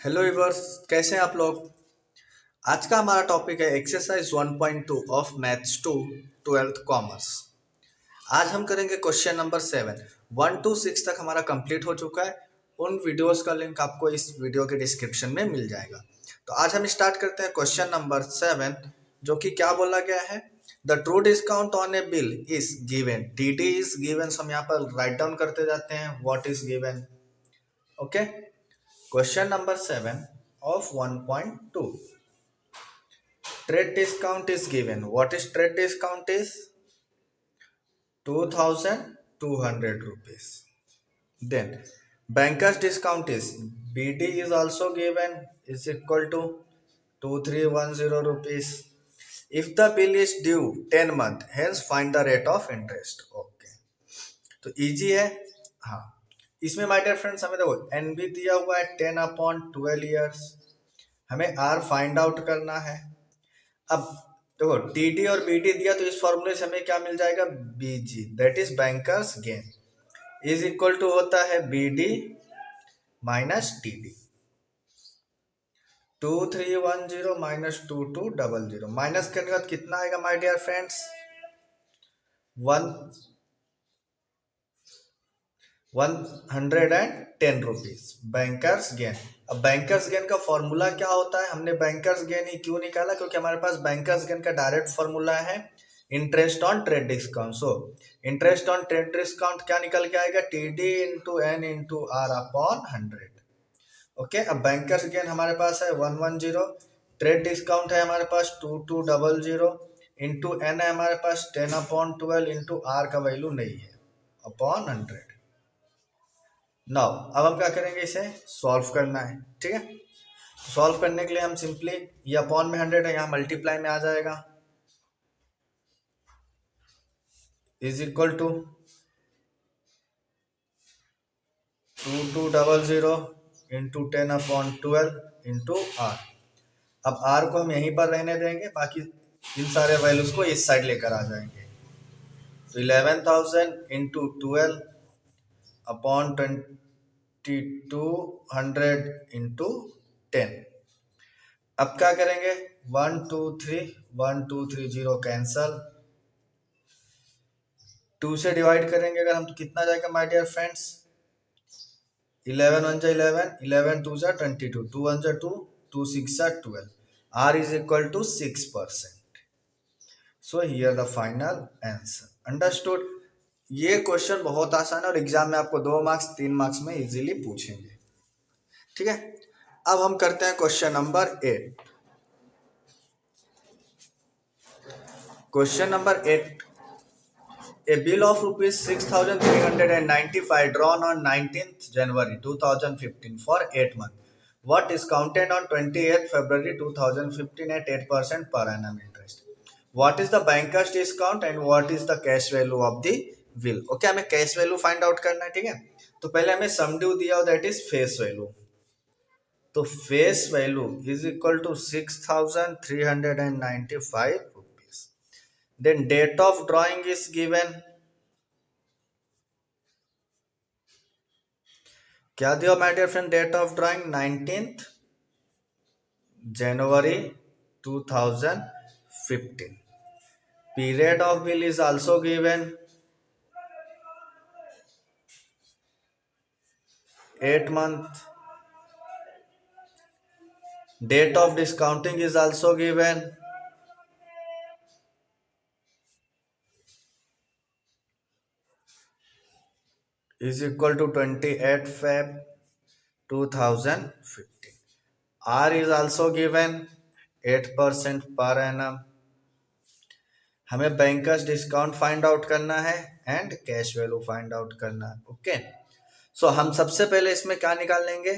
Hello viewers, कैसे हैं आप लोग। आज का हमारा टॉपिक है exercise 1.2 of maths to 12th commerce. आज हम करेंगे क्वेश्चन नंबर 7। 1 to 6 तक हमारा कंप्लीट हो चुका है। उन वीडियोस का लिंक आपको इस वीडियो के डिस्क्रिप्शन में मिल जाएगा। तो आज हम स्टार्ट करते हैं क्वेश्चन नंबर 7, जो कि क्या बोला गया है। The true discount on A bill is given. T D is given. हम यहाँ पर राइट डाउन करते जाते हैं what is given. Okay, question number 7 of 1.2. Trade discount is given. What is trade discount is 2200 rupees. Then banker's discount is BD is also given, is equal to 2310 rupees. If the bill is due 10 month, hence find the rate of interest. Okay, तो easy है। हाँ, इसमें my dear friends हमें देखो NB दिया हुआ है 10/12 years. हमें आर फाइंड आउट करना है। अब देखो टीडी और बीटी दिया तो इस फॉर्मूले से हमें क्या मिल जाएगा, BG that is bankers gain is equal to होता है BD minus TD. 2310 minus 2200 minus करने के बाद कितना आएगा my dear friends, 110 rupees bankers gain. अब बैंकर्स गेन का फॉर्मूला क्या होता है, हमने बैंकर्स गेन ही क्यों निकाला, क्योंकि हमारे पास बैंकर्स गेन का डायरेक्ट फॉर्मूला है interest on trade discount. So interest on trade discount क्या निकल के आएगा, T D into N into R upon 100। Okay, अब बैंकर्स गेन हमारे पास है 110, ट्रेड डिस्काउंट है हमारे पास 2200 इंटू एन है हमारे पास 10/12 इंटू आर का वैल्यू नहीं है अपॉन 100। नाउ अब हम क्या करेंगे, इसे सॉल्व करना है। ठीक है, सॉल्व करने के लिए हम सिंपली ये अपॉन में 100 है, यहाँ मल्टीप्लाई में आ जाएगा, is equal to 2200 into 10/12 into R. अब आर को हम यहीं पर रहने देंगे, बाकी इन सारे वैल्यूज को इस साइड लेकर आ जाएंगे। तो 11,000 इंटू 12 अपॉन 2200 इंटू 10। अब क्या करेंगे, 1 2 3 कैंसल, 2 से डिवाइड करेंगे अगर हम तो कितना जाएगा my dear friends, 11 1 11, 11 2 22, 2 1 2, 2 6 12। R is equal to 6%. So here the final answer. Understood? ये क्वेश्चन बहुत आसान है और एग्जाम में आपको 2 मार्क्स 3 मार्क्स में इजीली पूछेंगे। ठीक है, अब हम करते हैं question number 8। Question number 8, a bill of rupees 6,395 drawn on 19th January 2015 for 8 months. What discounted on 28th February 2015 at 8% per annum interest? What is the banker's discount and what is the cash value of the bill? Okay, हमें cash value find out करना है। ठीक है, तो पहले हमें सम due दिया हो दैट इज फेस वैल्यू। तो face value is equal to 6,395 rupees. Then date of drawing is given. क्या दिया my dear friend, date of drawing 19th January 2015। Period of bill is also given 8 month। Date of discounting is also given is equal to 28 Feb 2015। R is also given 8% per annum। हमें bankers discount find out करना है and cash value find out करना है। Okay, सो हम सबसे पहले इसमें क्या निकाल लेंगे,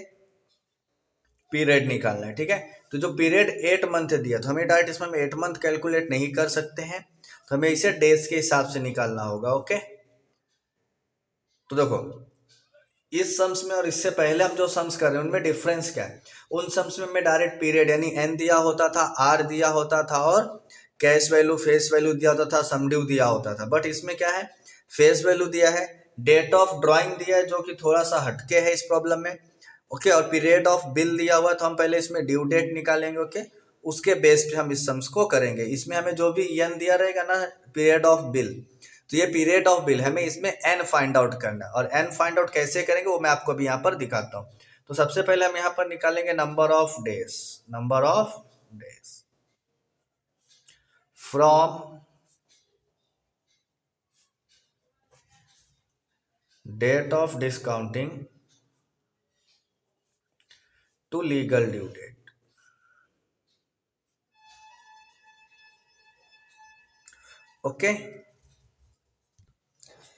पीरियड निकालना है। ठीक है, तो जो पीरियड 8 मंथ दिया तो हमें डायरेक्ट इसमें 8 मंथ कैलकुलेट नहीं कर सकते हैं, तो हमें इसे डेज के हिसाब से निकालना होगा। ओके, तो देखो इस सम्स में और इससे पहले हम जो सम्स कर रहे हैं उनमें डिफरेंस क्या है। उन सम्स में हमें डायरेक्ट पीरियड यानी एन दिया होता था, आर दिया होता था और कैश वैल्यू फेस वैल्यू दिया होता था, सम ड्यू दिया होता था। बट इसमें क्या है, फेस वैल्यू दिया है, डेट ऑफ ड्रॉइंग दिया है जो कि थोड़ा सा हटके है इस प्रॉब्लम में, ओके, और पीरियड ऑफ बिल दिया हुआ तो हम पहले इसमें ड्यू डेट निकालेंगे। ओके, उसके बेस पे हम इस सम्स को करेंगे। इसमें हमें जो भी एन दिया रहेगा ना, पीरियड ऑफ बिल, तो ये पीरियड ऑफ बिल हमें इसमें एन फाइंड आउट करना है। और एन फाइंड आउट कैसे करेंगे वो मैं आपको अभी यहाँ पर दिखाता हूँ। तो सबसे पहले हम यहाँ पर निकालेंगे number of days, number of days from date of discounting to legal due date. Okay,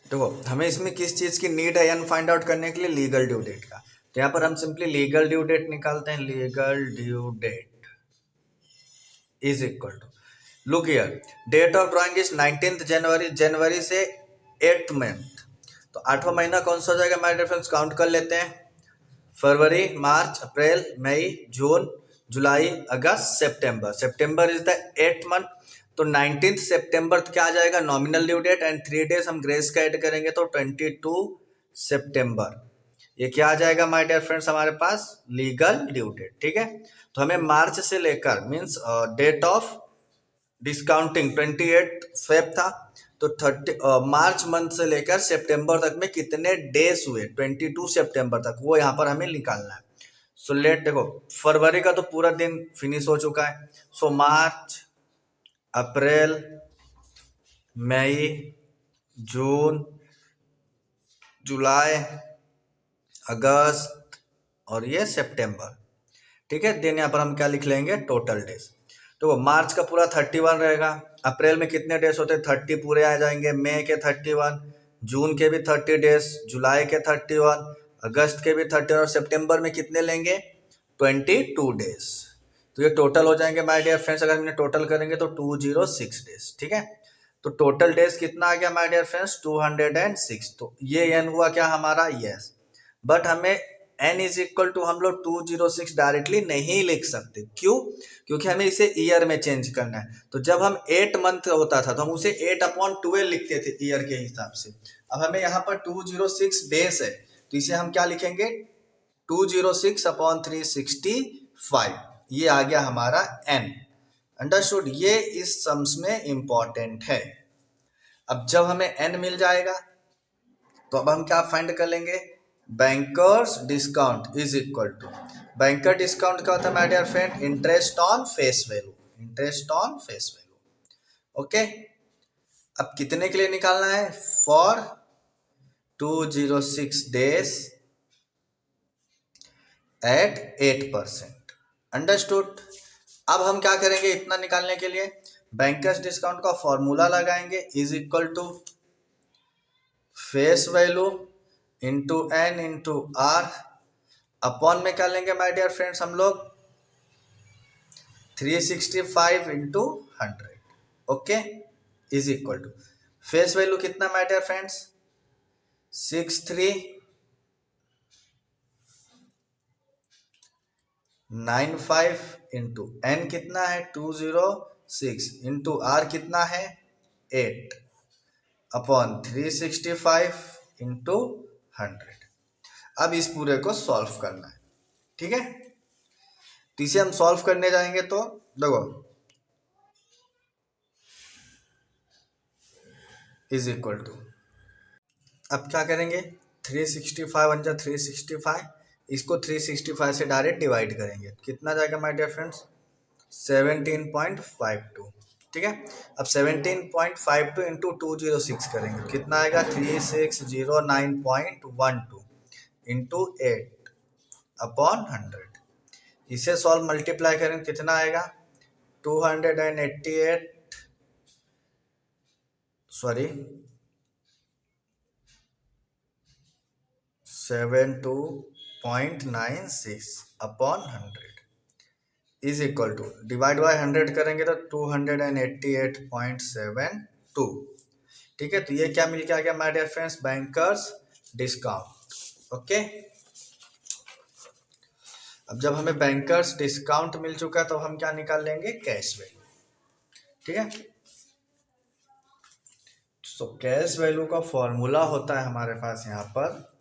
देखो हमें इसमें किस चीज की नीड है एन फाइंड आउट करने के लिए, लीगल ड्यू डेट का। तो यहाँ पर हम सिंपली लीगल ड्यू डेट निकालते हैं। Legal due date is equal to, look here, date of drawing is 19 जनवरी, जनवरी से 8th मंथ, तो 8वां महीना कौन सा हो जाएगा माय डियर फ्रेंड्स, काउंट कर लेते हैं। फरवरी, मार्च, अप्रैल, मई, जून, जुलाई, अगस्त, सितंबर। September is the 8th month, तो 19 सितंबर क्या आ जाएगा nominal due date, and 3 days हम ग्रेस का ऐड करेंगे तो 22 सितंबर। ये क्या आ जाएगा माय डियर फ्रेंड्स हमारे पास, लीगल ड्यू डेट। ठीक है, तो हमें मार्च से लेकर means date of discounting 28 Feb था, तो 30 मार्च मंथ से लेकर सितंबर तक में कितने डेज हुए, 22 सितंबर तक, वो यहाँ पर हमें निकालना है। सो लेट, देखो फरवरी का तो पूरा दिन फिनिश हो चुका है, सो मार्च, अप्रैल, मई, जून, जुलाई, अगस्त और ये सितंबर। ठीक है, दिन यहाँ पर हम क्या लिख लेंगे, टोटल डेज। तो मार्च का पूरा 31 रहेगा, अप्रैल में कितने डेज होते हैं 30 पूरे आ जाएंगे, मई के 31, जून के भी 30 डेज, जुलाई के 31, अगस्त के भी 30, और सितंबर में कितने लेंगे 22 डेज। तो ये टोटल हो जाएंगे माय डियर फ्रेंड्स, अगर हमने टोटल करेंगे तो 206 डेज। ठीक है, तो टोटल डेज कितना आ गया माय डियर फ्रेंड्स 206। तो ये एन हुआ क्या हमारा, यस। बट हमें n इज इक्वल टू हम लोग 206 डायरेक्टली नहीं लिख सकते, क्यों, क्योंकि हमें इसे ईयर में चेंज करना है। तो जब हम 8 मंथ होता था तो हम उसे 8/12 लिखते थे ईयर के हिसाब से। अब हमें यहाँ पर 206 डेज है, तो इसे हम क्या लिखेंगे 206/365, ये आ गया हमारा n। अंडरस्टूड, ये इस सम्स में इंपॉर्टेंट है। अब जब हमें n मिल जाएगा तो अब हम क्या फाइंड कर लेंगे, bankers discount is equal to, banker discount क्या होता है my dear friend, interest on face value, interest on face value. Okay, अब कितने के लिए निकालना है, फॉर 206 डेज एट 8%। अंडरस्टूड, अब हम क्या करेंगे इतना निकालने के लिए, बैंकर्स डिस्काउंट का फॉर्मूला लगाएंगे, is equal to face value into N into R, upon में क्या लेंगे माय डियर फ्रेंड्स हम लोग 365 into 100। Okay, is equal to face value कितना my dear friends 6395 into N कितना है 206 इंटू आर कितना है 8 अपॉन 365 इंटू 100। अब इस पूरे को सॉल्व करना है। ठीक है, तो इसे हम सॉल्व करने जाएंगे तो देखो इज इक्वल टू, अब क्या करेंगे 365 वन जा 365, इसको 365 से डायरेक्ट डिवाइड करेंगे, कितना जाएगा माय डियर फ्रेंड्स 17.52। ठीक है, अब 17.52 इंटू 206 करेंगे, कितना आएगा 3609.12 इंटू 8 अपॉन 100। इसे सॉल्व मल्टीप्लाई करेंगे कितना आएगा 288, sorry 72.96 upon 100 is equal to, divide by 100 करेंगे तो 288.72। ठीक है, तो ये क्या मिल के आ गया my dear friends, bankers discount. Okay, अब जब हमें बैंकर्स डिस्काउंट मिल चुका है तो हम क्या निकाल लेंगे, कैश वैल्यू। ठीक है, तो कैश वैल्यू का फॉर्मूला होता है हमारे पास यहाँ पर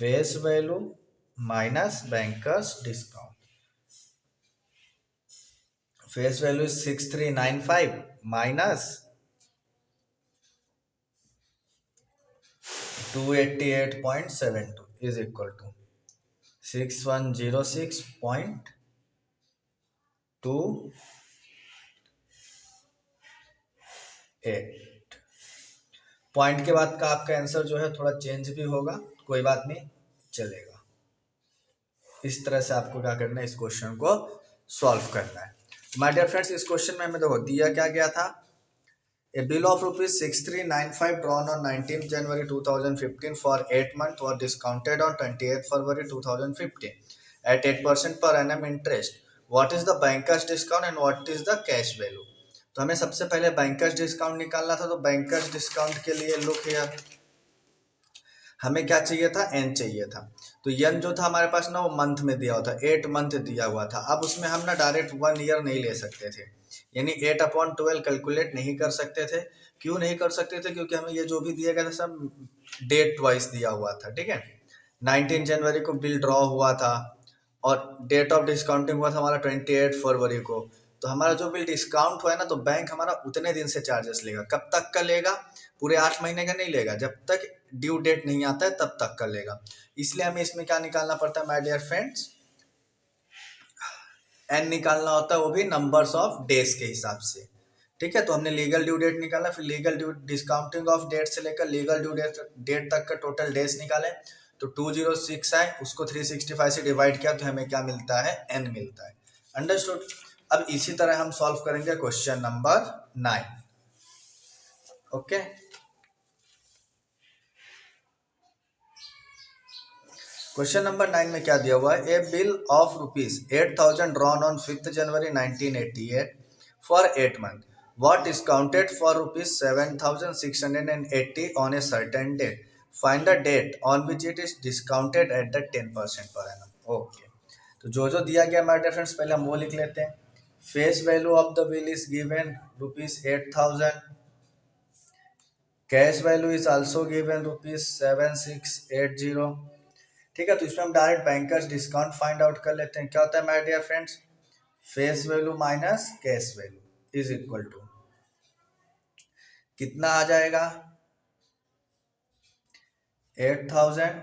face value minus banker's discount. Face value is 6395 minus 288.72 is equal to 6106.28. Point के बाद का आपका आंसर जो है थोड़ा चेंज भी होगा, कोई बात नहीं, चलेगा. इस तरह से आपको क्या करना है, इस क्वेश्चन को सॉल्व करना है. माय डियर फ्रेंड्स, इस क्वेश्चन में हमें देखो दिया क्या गया था. A bill of rupees 6395 drawn on 19th January 2015 for 8 months was discounted on 28th February 2015 at 8% per annum interest. What is the banker's discount and what is the cash value? तो हमें सबसे पहले बैंकर्स डिस्काउंट निकालना था. तो banker's discount के लिए look here, हमें क्या चाहिए था, एन चाहिए था. तो एन जो था हमारे पास ना, वो मंथ में दिया हुआ था, 8 मंथ दिया हुआ था. अब उसमें हम ना डायरेक्ट 1 ईयर नहीं ले सकते थे, यानी 8/12 कैलकुलेट नहीं कर सकते थे. क्यों नहीं कर सकते थे? क्योंकि हमें ये जो भी दिया गया था सब डेट वाइज दिया हुआ था. ठीक है, 19 जनवरी को बिल ड्रॉ हुआ था और डेट ऑफ डिस्काउंटिंग हुआ था हमारा 28 फरवरी को. तो हमारा जो बिल डिस्काउंट हुआ है ना, तो बैंक हमारा उतने दिन से चार्जेस लेगा. कब तक का लेगा? पूरे 8 महीने का नहीं लेगा, जब तक ड्यू डेट नहीं आता है तब तक का लेगा. इसलिए हमें इसमें क्या निकालना पड़ता है माय डियर फ्रेंड्स, एन निकालना होता है, वो भी नंबर्स ऑफ डेज के हिसाब से. ठीक है, तो हमने लीगल ड्यू डेट निकाला, फिर legal due discounting of date से लेकर लीगल ड्यू डेट तक का टोटल डेज निकाले. तो 206 है, उसको 365 से डिवाइड किया तो हमें क्या मिलता है, एन मिलता है. अंडरस्टूड. अब इसी तरह हम सॉल्व करेंगे question number 9. Okay, question number 9 में क्या दिया हुआ है. A bill of ₹8,000 drawn on 5th January 1988 for 8 months what discounted for ₹7,680 on a certain date. Find the date on which it is discounted at the 10% per annum. Okay, तो जो दिया गया हमारे डिफरेंस, पहले हम वो लिख लेते हैं. Face value of the bill is given ₹8,000. Cash value is also given ₹7,680. ठीक है, तो इसमें हम direct bankers discount find out कर लेते हैं. क्या होता है my dear friends, face value minus cash value is equal to कितना आ जाएगा, 8,000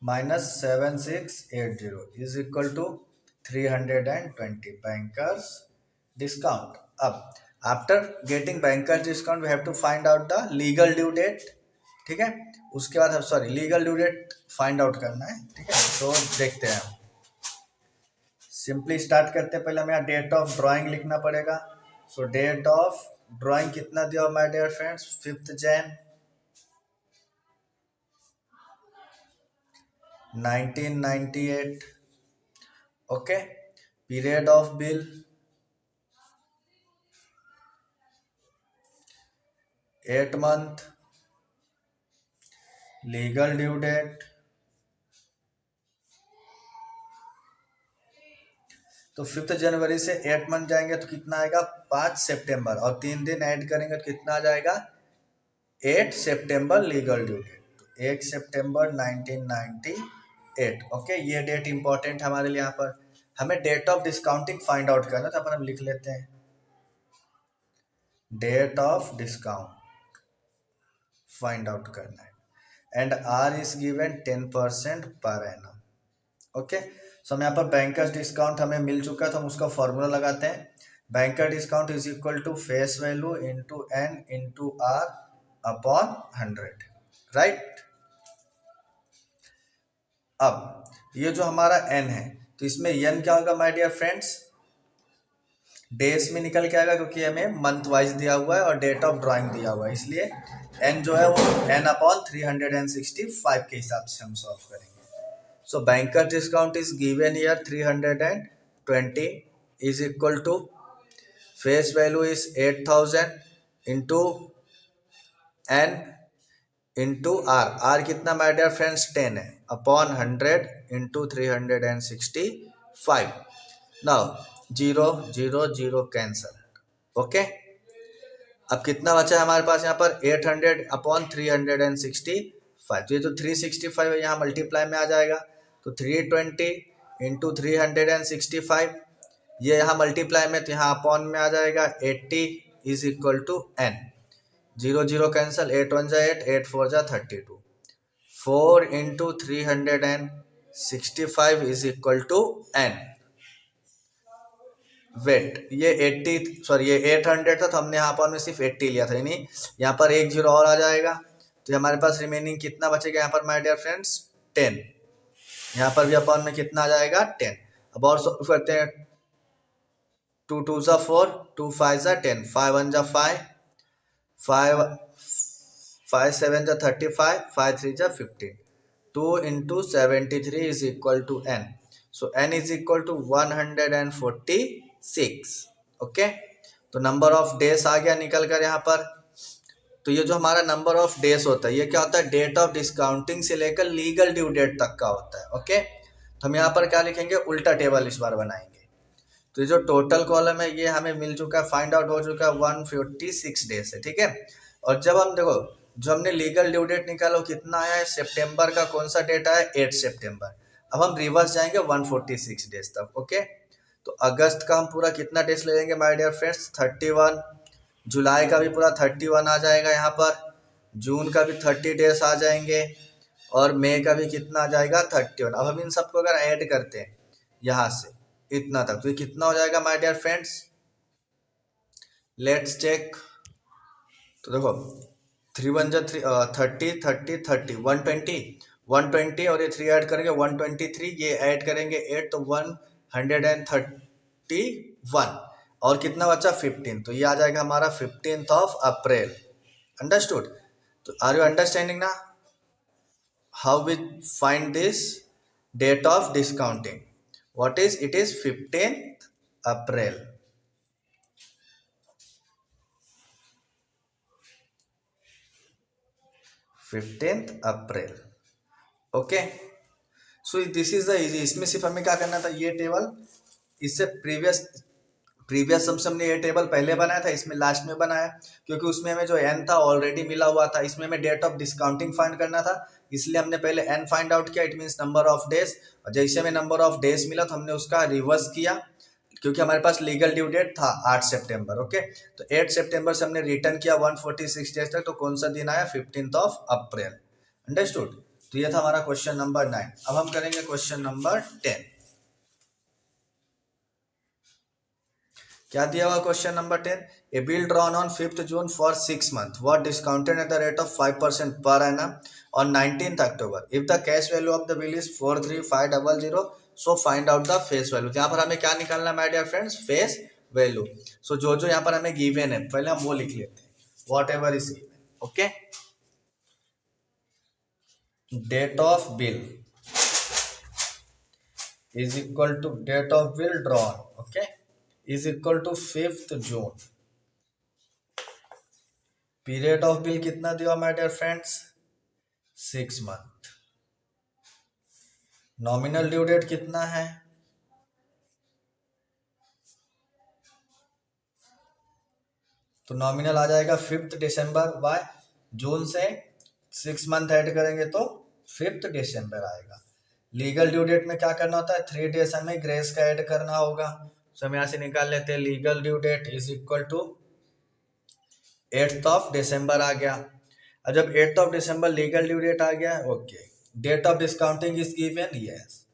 minus 7,680 is equal to 320 bankers discount. अब after getting bankers discount we have to find out the legal due date. ठीक है, उसके बाद हम sorry legal due date find out करना है. ठीक है, तो देखते हैं, सिंपली स्टार्ट करते हैं. पहले हमें यहाँ डेट ऑफ ड्राइंग लिखना पड़ेगा. सो डेट ऑफ ड्राइंग कितना दिया my dear friends, 5th Jan 1998. Okay, period of bill 8 month, legal due date. तो 5th जनवरी से 8 मंथ जाएंगे तो कितना आएगा, 5 सितंबर, और 3 दिन ऐड करेंगे तो कितना आ जाएगा, 8 सितंबर लीगल ड्यू डेट. तो 1 सितंबर 1998. ओके, ये डेट इंपॉर्टेंट हमारे लिए. यहाँ पर हमें date of discounting find out करना था, पर हम लिख लेते हैं date of discount find out करना है. And are is given 10% per annum. Okay, सो हम यहाँ पर बैंकर्स डिस्काउंट हमें मिल चुका है, तो हम उसका फॉर्मूला लगाते हैं. Banker discount is equal to face value into N into R upon 100. Right. अब ये जो हमारा एन है, तो इसमें एन क्या होगा माय डियर फ्रेंड्स, डेज में निकल के आएगा, क्योंकि हमें मंथ वाइज दिया हुआ है और डेट ऑफ ड्राइंग दिया हुआ है. इसलिए एन जो है वो एन अपॉन 365 के हिसाब से हम सॉल्व करेंगे. So banker discount is given here 320 is equal to face value is 8,000 into n into r. r कितना my dear friends 10 है, upon 100 into 365. Now 0 0 0 cancel. Okay, अब कितना बचा है हमारे पास यहाँ पर, 800 अपॉन 365. 5, तो ये जो 365 है यहाँ मल्टीप्लाई में आ जाएगा, तो 320 इंटू 365, ये यहाँ मल्टीप्लाई में, तो यहाँ अपॉन में आ जाएगा 80 is equal to n, 0 0 cancel, 8 1 जा 8, 8 4 जा 32, 4 into 365 is equal to n। Wait, ये 80, सॉरी ये 800 था, तो हमने यहाँ पर में सिर्फ 80 लिया था, यानी यहाँ पर एक जीरो और आ जाएगा, तो हमारे पास रिमेनिंग कितना बचेगा यहाँ पर माय डियर फ्रेंड्स, 10। यहाँ पर भी अपॉन में कितना आ जाएगा, 10। अब और सॉल्व करते हैं, 2 2 जा 4, 2 5 जा 10, 5 1 जा 5, 5 7 जा 35, 5 3 जा 15, 2 into 73 is equal to n. So n is equal to 146. Okay, तो नंबर ऑफ डेज आ गया निकल कर यहाँ पर। तो ये जो हमारा नंबर ऑफ डेज होता है, ये क्या होता है, डेट ऑफ डिस्काउंटिंग से लेकर लीगल ड्यू डेट तक का होता है। ओके, तो हम यहाँ पर क्या लिखेंगे, उल्टा टेबल इस बार बनाएंगे। तो ये जो टोटल कॉलम है ये हमें मिल चुका है, फाइंड आउट हो चुका है, 156 डेज है, ठीक है। और जब हम देखो, जो हमने लीगल ड्यू डेट निकाला वो कितना आया है, सितंबर का कौन सा डेट आया, 8 सितंबर। अब हम रिवर्स जाएंगे 146 डेज तक। ओके, तो अगस्त का हम पूरा कितना डेज ले लेंगे माय डियर फ्रेंड्स, 31। जुलाई का भी पूरा 31 आ जाएगा यहाँ पर, जून का भी 30 डेज आ जाएंगे, और मई का भी कितना आ जाएगा, 31। अब हम इन सबको अगर ऐड करते हैं यहाँ से इतना तक, तो ये कितना हो जाएगा my dear friends, let's check. तो देखो 3 1 जा 3, 30 30 30, 120 और ये 3 ऐड करेंगे 123, ये ऐड करेंगे 8, तो 131, और कितना बचा 15, तो ये आ जाएगा हमारा 15th ऑफ अप्रैल। अंडरस्टूड? तो आर यू अंडरस्टैंडिंग ना how we find this date of discounting? What is it, is 15th April. 15th April. Okay, so this is the easy. इसमें सिर्फ हमें क्या करना था, ये टेबल, इससे प्रीवियस हमने ये टेबल पहले बनाया था, इसमें लास्ट में बनाया, क्योंकि उसमें हमें जो एन था ऑलरेडी मिला हुआ था, इसमें हमें डेट ऑफ डिस्काउंटिंग फाइंड करना था, इसलिए हमने पहले एन फाइंड आउट किया, it means number of days. और जैसे हमें नंबर ऑफ डेज मिला तो हमने उसका रिवर्स किया, क्योंकि हमारे पास लीगल ड्यू डेट था 8 सितंबर। ओके, तो 8 सितंबर से हमने रिटर्न किया 146 डेज तक, तो कौन सा दिन आया, 15th ऑफ अप्रैल। अंडरस्टूड? तो ये था हमारा क्वेश्चन नंबर 9। अब हम करेंगे क्वेश्चन नंबर 10। क्या दिया हुआ question number 10, a bill drawn on 5th June for 6 months what discounted at the rate of 5% per annum on 19th October. If the cash value of the bill is 43500, so find out the face value. यहाँ पर हमें क्या निकालना है my dear friends, face value. So जो यहाँ पर हमें गिवन है पहले हम वो लिख लेते हैं, whatever is given. Okay, date of bill is equal to date of bill drawn, okay, is equal to 5th June। Period of bill कितना दिया my dear friends, 6 month। Nominal due date कितना है, तो nominal आ जाएगा 5th December. By June से 6 month add करेंगे तो 5th दिसंबर आएगा। लीगल ड्यू डेट में क्या करना होता है, 3 days हमें ग्रेस का ऐड करना होगा। तो हम यहाँ से निकाल लेते हैं, legal due date is equal to 8th of December आ गया। अब जब 8th of December legal due date आ गया, okay, date of discounting is given, yes.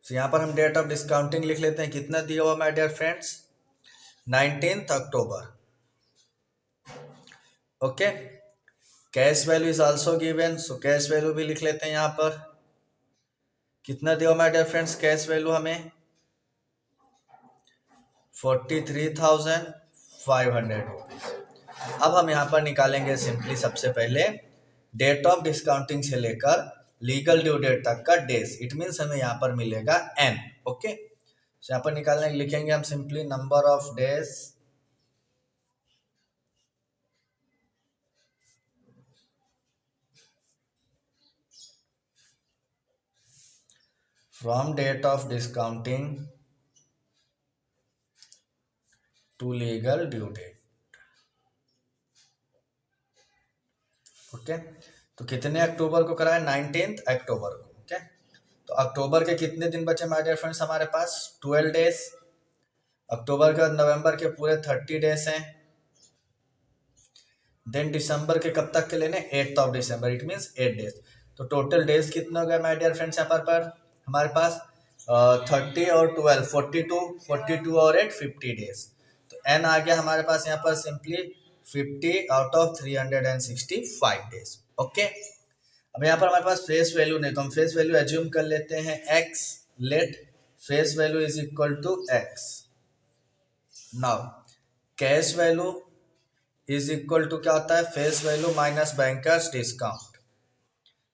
तो यहाँ पर हम डेट ऑफ डिस्काउंटिंग लिख लेते हैं, कितना दिया हुआ my dear friends, 19th October. Okay, cash value is also given, so cash value भी लिख लेते हैं यहाँ पर, कितना दिया my dear friends cash value हमें, 43,500 रुपीज। अब हम यहाँ पर निकालेंगे सिंपली सबसे पहले डेट ऑफ डिस्काउंटिंग से लेकर लीगल ड्यू डेट तक का डेज, इट मीन्स हमें यहाँ पर मिलेगा एन। ओके, यहाँ पर निकालने लिखेंगे हम simply number of days from date of discounting to legal due date. Okay, तो कितने अक्टूबर को करा है? 19 अक्टूबर को। ओके, तो अक्टूबर के कितने दिन बचे माय डियर फ्रेंड्स हमारे पास? 12 डेज। अक्टूबर के नवंबर के पूरे 30 डेज हैं। देन दिसंबर के कब तक के लेने? 8th of December, it means 8 days. तो टोटल डेज कितने हो गए माय डियर फ्रेंड्स यहाँ पर हमारे पास? 30 और 12 42, 42 और 8 50 डेज। तो एन आ गया हमारे पास यहाँ पर simply 50 out of 365 days. Okay, अब यहाँ पर हमारे पास फेस वैल्यू नहीं, तो हम फेस वैल्यू एज्यूम कर लेते हैं x। Let face value is equal to x। Now cash value is equal to क्या होता है? Face value minus banker's discount,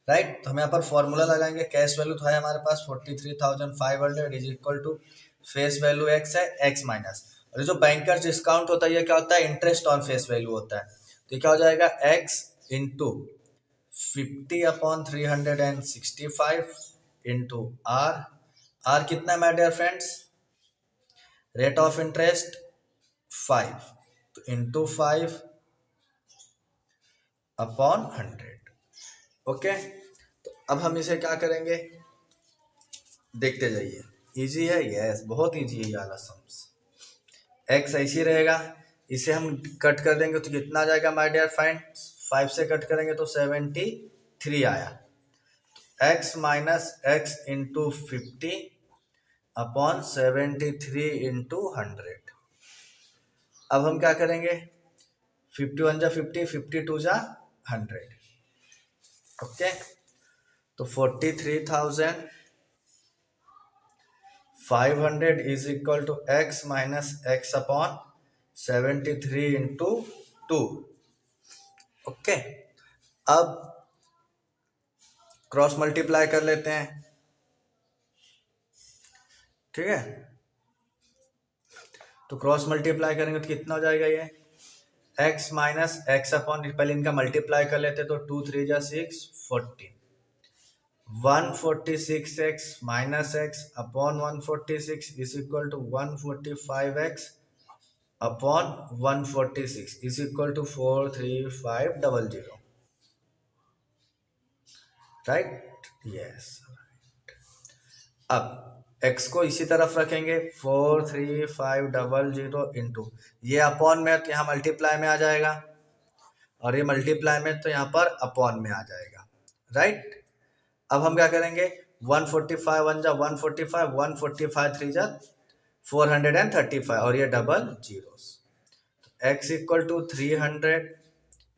right. तो हम यहाँ पर फॉर्मूला लगाएंगे। कैश वैल्यू तो है हमारे पास 43,500 is equal to face value x है, x माइनस, और जो बैंकर्स डिस्काउंट होता है ये क्या होता है? इंटरेस्ट ऑन फेस वैल्यू होता है। तो ये क्या हो जाएगा? x इंटू 50/365 इंटू आर कितना है my dear friends? Rate of interest 5, तो इंटू 5/100। ओके, तो अब हम इसे क्या करेंगे देखते जाइए। इजी है, यस बहुत इजी है ये वाला सम्स। एक्स ऐसी रहेगा, इसे हम कट कर देंगे तो कितना आ जाएगा माय डियर फ्रेंड्स? 5 से कट करेंगे तो 73 आया। x minus x into 50/73 into 100। अब हम क्या करेंगे? 51 जा 50, 52 जा 100। ओके, तो 43,500 is equal to x minus x upon 73 into 2। Okay, अब क्रॉस मल्टीप्लाई कर लेते हैं, ठीक है। तो क्रॉस मल्टीप्लाई करेंगे तो कितना हो जाएगा? ये x माइनस एक्स अपॉन, पहले इनका मल्टीप्लाई कर लेते तो 2 3 जा 6 14, 146x minus x upon 146 is equal to 145x upon 146 is equal to 43500, right. Yes, अब x को इसी तरफ रखेंगे 43500 इंटू, ये अपॉन में तो यहाँ मल्टीप्लाई में आ जाएगा, और ये मल्टीप्लाई में तो यहाँ पर अपॉन में आ जाएगा, राइट। अब हम क्या करेंगे? 145 1 जा 145, 145 3 जा 435, और ये double zeros. x equal to 300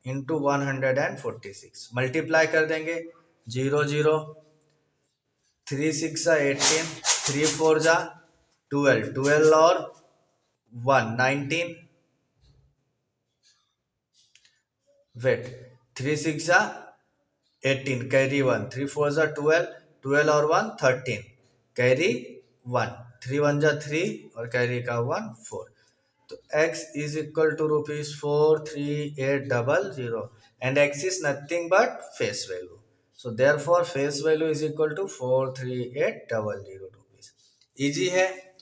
into 146 multiply कर देंगे, 0 0, 3 6 जा 18, 3 4 जा 12, 12 और 1 19, वेट 3 6 जा 18 कैरी 1, 3 4 जा 12, 12 और 1 13 कैरी 1, 3 1 जा 3 और कैरी का 1 4। तो x is equal to ₹43800 and x is nothing but face value. So therefore face value is equal to 43800 rupees. Easy है,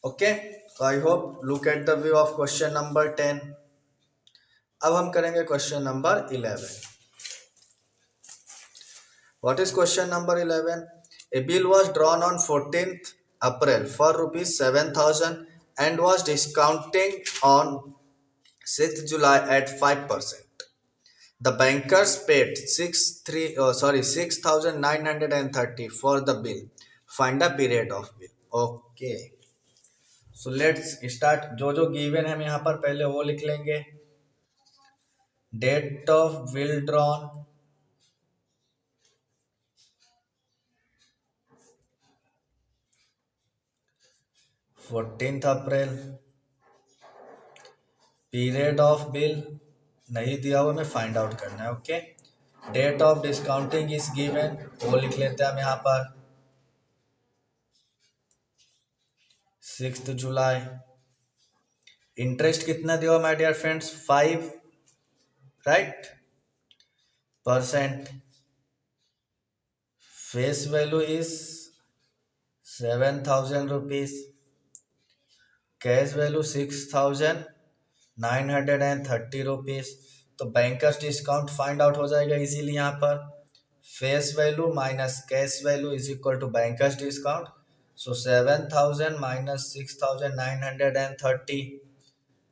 okay. So I hope look at the view of question number 10. अब हम करेंगे question number 11. What is question number 11? A bill was drawn on 14th April for ₹7,000 and was discounting on 6th July at 5%. The bankers paid 6,930 for the bill. Find the period of bill. Okay. So let's start. जो given है हम यहाँ पर पहले वो लिख लेंगे. Date of bill drawn, 14th April. Period of bill नहीं दिया हुआ, हमें फाइंड आउट करना है। Okay, date of discounting is given, वो लिख लेते हैं हम यहाँ पर 6 जुलाई। इंटरेस्ट कितना दिया हुआ my dear friends? 5, right, %। Face value is 7,000 rupees, cash value 6,930 rupees. तो बैंकर्स डिस्काउंट फाइंड आउट हो जाएगा इजीली यहाँ पर। Face value minus cash value is equal to banker's discount. So 7,000 minus 6,930,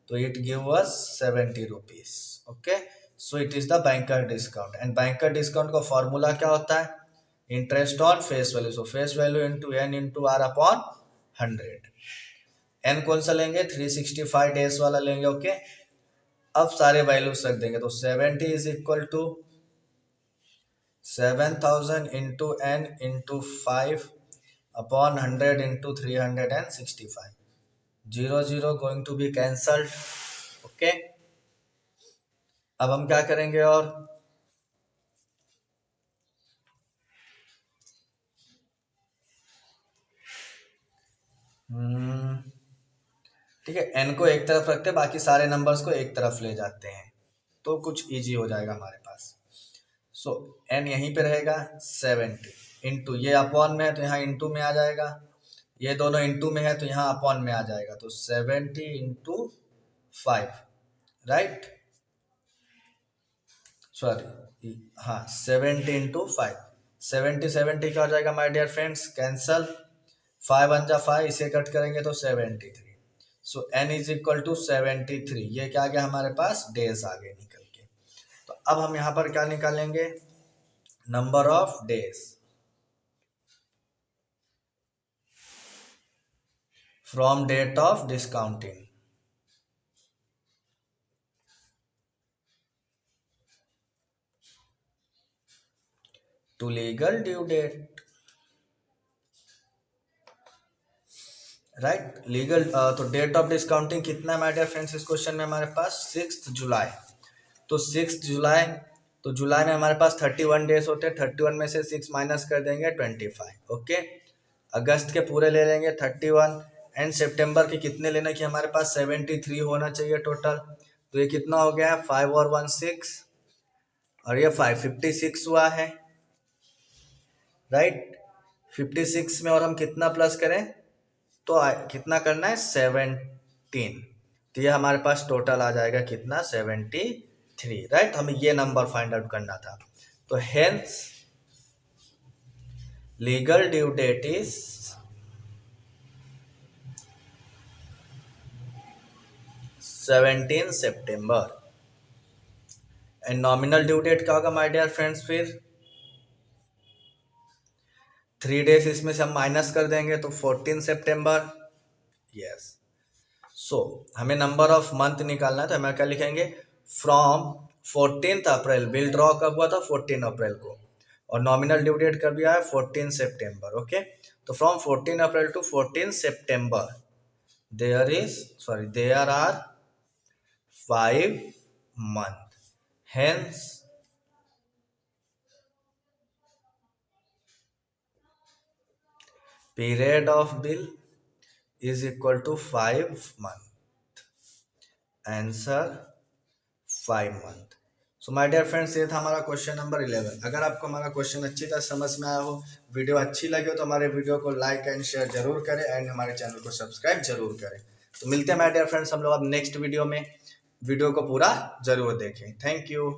तो it give us 70 rupees. Okay, so it is the banker discount. And banker discount का formula क्या होता है? Interest on face value. So face value into N into R upon 100। N कौन सा लेंगे? 365 days वाला लेंगे। ओके, अब सारे वैल्यूज रख देंगे। तो 70 is equal to 7,000 into N into 5 upon 100 into 365। 0 0 going to be cancelled. Okay, अब हम क्या करेंगे? और ठीक है, एन को एक तरफ रखते हैं, बाकी सारे नंबर्स को एक तरफ ले जाते हैं, तो कुछ इजी हो जाएगा हमारे पास। सो एन यहीं पे रहेगा 70 इंटू, ये अपॉन में है तो यहाँ इंटू में आ जाएगा, ये दोनों इंटू में है तो यहाँ अपॉन में आ जाएगा। तो 70 इंटू 5, राइट, सॉरी, हाँ 70 इंटू 5। 70 70 क्या हो जाएगा माय डियर फ्रेंड्स? कैंसल। 5 1 जा 5, इसे कट करेंगे तो 73। सो एन इज इक्वल टू 73। ये क्या आ गया हमारे पास? डेज आ गए निकल के। तो अब हम यहाँ पर क्या निकालेंगे? Number of days from date of discounting to legal due date, right. Legal तो डेट ऑफ डिस्काउंटिंग कितना है माय डियर फ्रेंड्स इस क्वेश्चन में हमारे पास? 6 जुलाई। तो 6 जुलाई, तो जुलाई में हमारे पास 31 डेज होते हैं। 31 में से 6 माइनस कर देंगे 25। ओके, अगस्त के पूरे ले लेंगे 31। एंड सितंबर के कितने लेने की हमारे पास? 73 होना चाहिए टोटल। तो ये कितना हो गया है? 5 और 1 6, और ये 556 हुआ है, राइट। 56 में और हम कितना प्लस करें तो कितना करना है? 17। तो ये हमारे पास टोटल आ जाएगा कितना? 73, राइट। हमें ये नंबर फाइंड आउट करना था। तो hence legal due date is 17 सितंबर। एंड नॉमिनल ड्यू डेट क्या होगा माय डियर फ्रेंड्स? फिर 3 डेज इसमें से हम माइनस कर देंगे तो 14 सितंबर। यस, सो हमें नंबर ऑफ मंथ निकालना है, तो हमें क्या लिखेंगे? From 14 April. बिल ड्रॉ कब हुआ था? 14 अप्रैल को। और नॉमिनल ड्यू डेट कब आया? 14 सितंबर। ओके, तो फ्रॉम 14 अप्रैल टू 14 सितंबर there are 5 month। Hence period of bill is equal to 5 month। Answer 5 month। So my dear friends, ये था हमारा क्वेश्चन नंबर 11। अगर आपको हमारा क्वेश्चन अच्छी तरह समझ में आया हो, वीडियो अच्छी लगी हो, तो हमारे वीडियो को लाइक एंड शेयर जरूर करें, एंड हमारे चैनल को सब्सक्राइब जरूर करें। तो मिलते हैं माय डियर फ्रेंड्स हम लोग अब नेक्स्ट वीडियो में। वीडियो को पूरा जरूर देखें। Thank you.